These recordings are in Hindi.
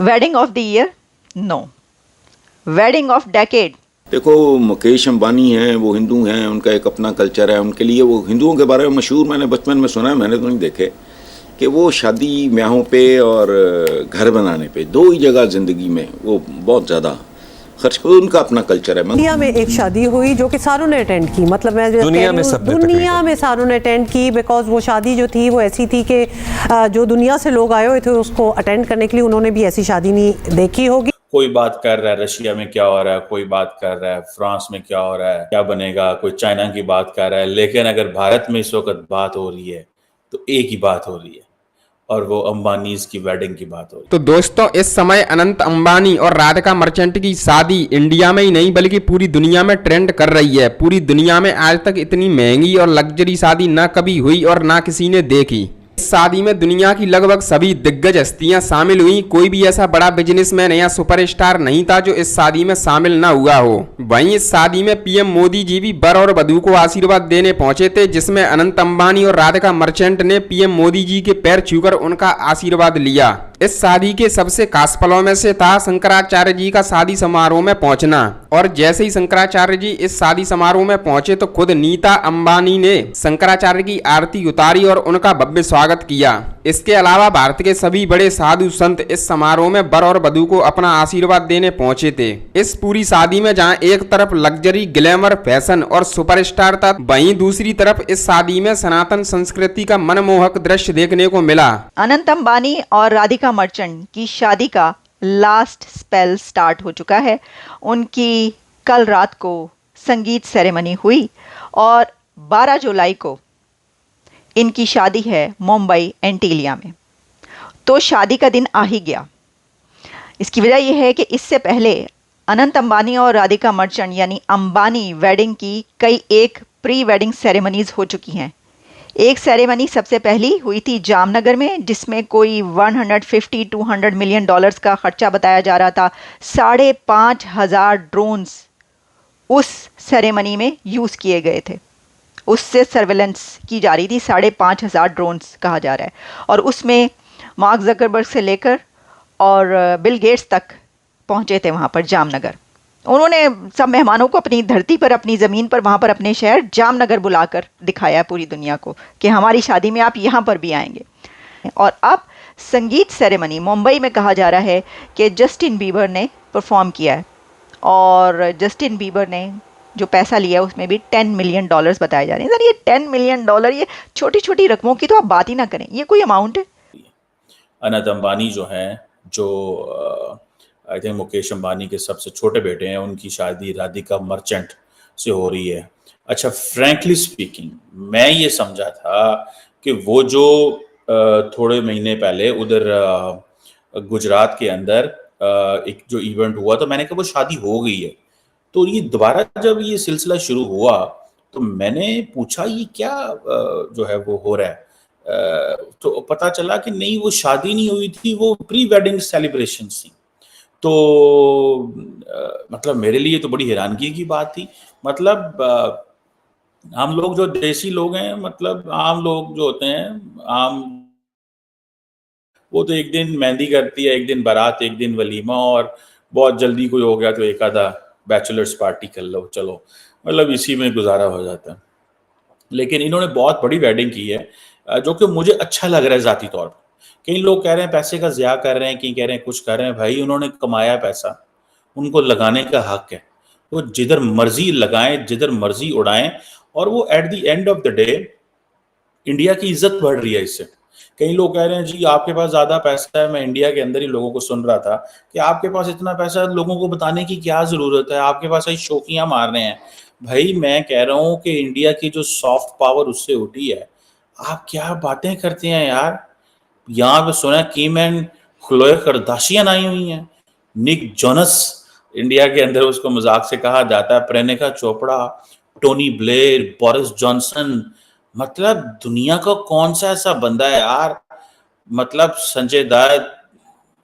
Wedding of the year? No. Wedding of decade? देखो, मुकेश अंबानी हैं, वो हिंदू हैं, उनका एक अपना कल्चर है, उनके लिए वो हिंदुओं के बारे में मशहूर, मैंने बचपन में सुना है, मैंने तो नहीं देखे, कि वो शादी ब्याहों पे और घर बनाने पे दो ही जगह ज़िंदगी में वो बहुत ज़्यादा खर्च कर, उनका अपना कल्चर है। इंडिया में एक शादी हुई जो कि सारों ने अटेंड की, मतलब मैं दुनिया में सारों ने अटेंड की, बिकॉज वो शादी जो थी वो ऐसी थी कि जो दुनिया से लोग आए हुए थे उसको अटेंड करने के लिए उन्होंने भी ऐसी शादी नहीं देखी होगी। कोई बात कर रहा है रशिया में क्या हो रहा है, कोई बात कर रहा है फ्रांस में क्या हो रहा है, क्या बनेगा, कोई चाइना की बात कर रहा है, लेकिन अगर भारत में इस वक्त बात हो रही है तो एक ही बात हो रही है और वो अंबानीज की वेडिंग की बात हो रही है। तो दोस्तों, इस समय अनंत अंबानी और राधिका मर्चेंट की शादी इंडिया में ही नहीं बल्कि पूरी दुनिया में ट्रेंड कर रही है। पूरी दुनिया में आज तक इतनी महंगी और लग्जरी शादी ना कभी हुई और ना किसी ने देखी। इस शादी में दुनिया की लगभग सभी दिग्गज हस्तियां शामिल हुई। कोई भी ऐसा बड़ा बिजनेसमैन या सुपरस्टार नहीं था जो इस शादी में शामिल ना हुआ हो। वहीं इस शादी में पीएम मोदी जी भी वर और वधू को आशीर्वाद देने पहुंचे थे, जिसमें अनंत अंबानी और राधिका मर्चेंट ने पीएम मोदी जी के पैर छूकर उनका आशीर्वाद लिया। इस शादी के सबसे खास पलों में से था शंकराचार्य जी का शादी समारोह में पहुंचना। और जैसे ही शंकराचार्य जी इस शादी समारोह में पहुंचे तो खुद नीता अंबानी ने शंकराचार्य की आरती उतारी और उनका भव्य स्वागत किया। इसके अलावा भारत के सभी बड़े साधु संत इस समारोह में वर और वधू को अपना आशीर्वाद देने पहुंचे थे। इस पूरी शादी में जहां एक तरफ लग्जरी, ग्लैमर, फैशन और सुपरस्टार था, वहीं दूसरी तरफ इस शादी में सनातन संस्कृति का मनमोहक दृश्य देखने को मिला। अनंत अंबानी और राधिका मर्चेंट की शादी का लास्ट स्पेल स्टार्ट हो चुका है। उनकी कल रात को संगीत सेरेमनी हुई और 12 जुलाई को इनकी शादी है मुंबई एंटीलिया में। तो शादी का दिन आ ही गया। इसकी वजह यह है कि इससे पहले अनंत अंबानी और राधिका मर्चेंट यानी अंबानी वेडिंग की कई एक प्री वेडिंग सेरेमनीज हो चुकी हैं। एक सेरेमनी सबसे पहली हुई थी जामनगर में, जिसमें कोई 150-200 मिलियन डॉलर्स का खर्चा बताया जा रहा था। 5,500 ड्रोन्स उस सेरेमनी में यूज़ किए गए थे। उससे सर्वेलेंस की जा रही थी। 5,500 ड्रोन्स कहा जा रहा है। और उसमें मार्क जकरबर्ग से लेकर और बिल गेट्स तक पहुंचे थे वहां पर जामनगर। उन्होंने सब मेहमानों को अपनी धरती पर, अपनी ज़मीन पर, वहाँ पर अपने शहर जामनगर बुलाकर दिखाया पूरी दुनिया को कि हमारी शादी में आप यहाँ पर भी आएंगे। और अब संगीत सेरेमनी मुंबई में कहा जा रहा है कि जस्टिन बीबर ने परफॉर्म किया है। और जस्टिन बीबर ने जो पैसा लिया है उसमें भी $10 मिलियन बताए जा रहे हैं। सर, ये $10 मिलियन, ये छोटी छोटी रकमों की तो आप बात ही ना करें, ये कोई अमाउंट है? अनंत अंबानी जो हैं, जो आई थिंक मुकेश अंबानी के सबसे छोटे बेटे हैं, उनकी शादी राधिका मर्चेंट से हो रही है। अच्छा, फ्रैंकली स्पीकिंग, मैं ये समझा था कि वो जो थोड़े महीने पहले उधर गुजरात के अंदर एक जो इवेंट हुआ, तो मैंने कहा वो शादी हो गई है। तो ये दोबारा जब ये सिलसिला शुरू हुआ तो मैंने पूछा ये क्या जो है वो हो रहा है। तो पता चला कि नहीं, वो शादी नहीं हुई थी, वो प्री वेडिंग सेलिब्रेशन थी। तो मतलब मेरे लिए तो बड़ी हैरानगी की बात थी। मतलब हम लोग जो देसी लोग हैं, मतलब आम लोग जो होते हैं, आम, वो तो एक दिन मेहंदी करती है, एक दिन बारात, एक दिन वलीमा, और बहुत जल्दी कोई हो गया तो एक आधा बैचलर्स पार्टी कर लो, चलो, मतलब इसी में गुजारा हो जाता है। लेकिन इन्होंने बहुत बड़ी वेडिंग की है, जो कि मुझे अच्छा लग रहा है ज़ाती तौर पर। कई लोग कह रहे हैं पैसे का ज़िया कर रहे हैं, कहीं कह रहे हैं कुछ कर रहे हैं। भाई, उन्होंने कमाया पैसा, उनको लगाने का हक है। वो जिधर मर्जी लगाएं, जिधर मर्जी उड़ाएं, और वो at the end of the day India की इज्जत बढ़ रही है इससे। कई लोग कह रहे हैं जी आपके पास ज़्यादा पैसा है। मैं इंडिया के अंदर ही लोगों को सुन रहा था कि आपके पास इतना पैसा है, लोगों को बताने की क्या ज़रूरत है, आपके पास ऐसी शौकियाँ मार रहे हैं। भाई, मैं कह रहा हूँ कि इंडिया की जो सॉफ्ट पावर उससे उठी है। आप क्या बातें करते हैं यार। यहाँ पे सुना किम एंड खलोए करदाशियान आई हुई हैं। निक जोनस इंडिया के अंदर उसको मजाक से कहा जाता है, Priyanka Chopra, Tony Blair, Boris Johnson. मतलब दुनिया का कौन सा ऐसा बंदा है यार, मतलब संजय दत्त,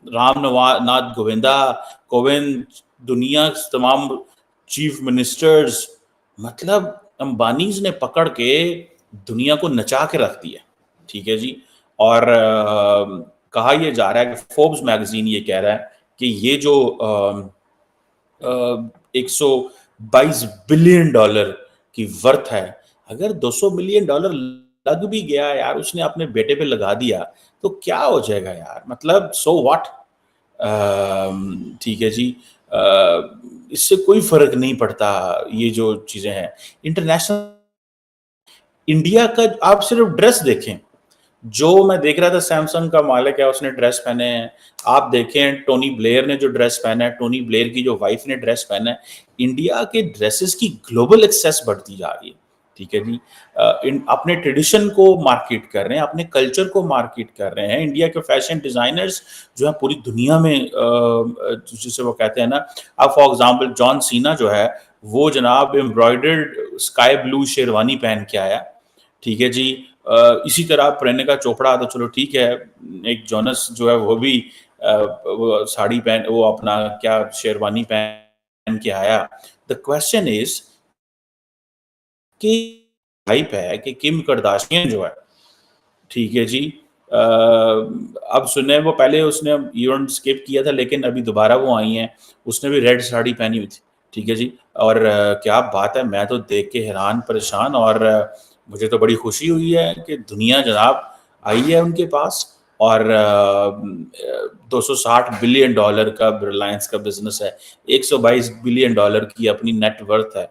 राम नाथ कोविंद, दुनिया तमाम चीफ मिनिस्टर्स, मतलब अंबानीज ने पकड़ के दुनिया को नचा के रख दिया। ठीक है जी। और कहा यह जा रहा है कि फोर्ब्स मैगजीन ये कह रहा है कि ये जो 122 बिलियन डॉलर की वर्थ है, अगर 200 मिलियन डॉलर लग भी गया यार, उसने अपने बेटे पे लगा दिया, तो क्या हो जाएगा यार, मतलब सो व्हाट। ठीक है जी। इससे कोई फर्क नहीं पड़ता, ये जो चीजें हैं इंटरनेशनल। इंडिया का आप सिर्फ ड्रेस देखें, जो मैं देख रहा था सैमसंग का मालिक है उसने ड्रेस पहने हैं, आप देखें टोनी ब्लेयर ने जो ड्रेस पहना है, टोनी ब्लेयर की जो वाइफ ने ड्रेस पहना है, इंडिया के ड्रेसेस की ग्लोबल एक्सेस बढ़ती जा रही है। ठीक है जी। अपने ट्रेडिशन को मार्केट कर रहे हैं, अपने कल्चर को मार्केट कर रहे हैं। इंडिया के फैशन डिजाइनर्स जो है पूरी दुनिया में, जिसे वो कहते हैं ना, अब फॉर एग्जांपल जॉन सीना जो है वो जनाब एम्ब्रॉयडर्ड स्काई ब्लू शेरवानी पहन के आया। ठीक है जी। इसी तरह प्रेरणा चोपड़ा तो चलो ठीक है, एक जोनस जो है वो भी वो साड़ी पहन, वो अपना क्या शेरवानी पहन के आया। द क्वेश्चन इज कि हाइप है कि किम करदाशियन जो है, ठीक है जी, अब सुने वो पहले उसने इवेंट स्किप किया था लेकिन अभी दोबारा वो आई हैं, उसने भी रेड साड़ी पहनी हुई थी। ठीक है जी। और क्या बात है, मैं तो देख के हैरान परेशान, और मुझे तो बड़ी खुशी हुई है कि दुनिया जनाब आई है उनके पास। और 260 बिलियन डॉलर का रिलायंस का बिजनेस है, 122 बिलियन डॉलर की अपनी नेट वर्थ है।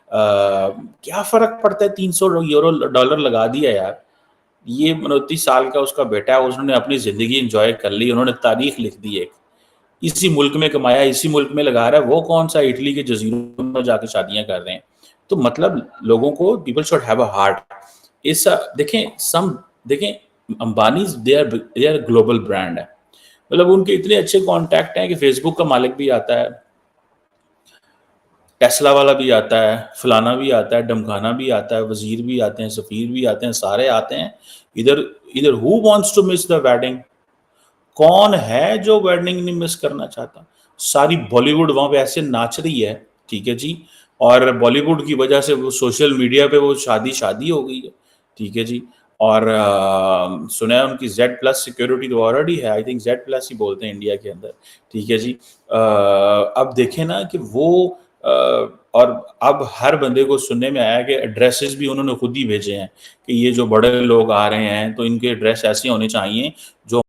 क्या फर्क पड़ता है, 300 यूरो डॉलर लगा दिया यार। ये 29 साल का उसका बेटा है, उसने अपनी जिंदगी एंजॉय कर ली, उन्होंने तारीख लिख दी एक, इसी मुल्क में कमाया, इसी मुल्क में लगा रहा है। वो कौन सा इटली के जजीरों में जाके शादियां कर रहे हैं। तो मतलब लोगों को, people should have a heart. इस देखें Ambani they are global brand है, मतलब उनके इतने अच्छे कॉन्टैक्ट हैं कि फेसबुक का मालिक भी आता है, टेस्ला वाला भी आता है, फलाना भी आता है, डमखाना भी आता है, वजीर भी आते हैं, सफीर भी आते हैं, सारे आते हैं। इधर इधर who wants to miss the wedding? कौन है जो वेडिंग नहीं मिस करना चाहता? सारी बॉलीवुड वहां पे ऐसे नाच रही है। ठीक है जी। और बॉलीवुड की वजह से वो सोशल मीडिया पे वो शादी शादी हो गई है। ठीक है जी। और सुना है उनकी Z+ सिक्योरिटी तो ऑलरेडी है, आई थिंक Z+ ही बोलते हैं इंडिया के अंदर। ठीक है जी। अब देखें ना कि वो और अब हर बंदे को सुनने में आया कि एड्रेसेस भी उन्होंने खुद ही भेजे हैं कि ये जो बड़े लोग आ रहे हैं तो इनके एड्रेस ऐसे होने चाहिए जो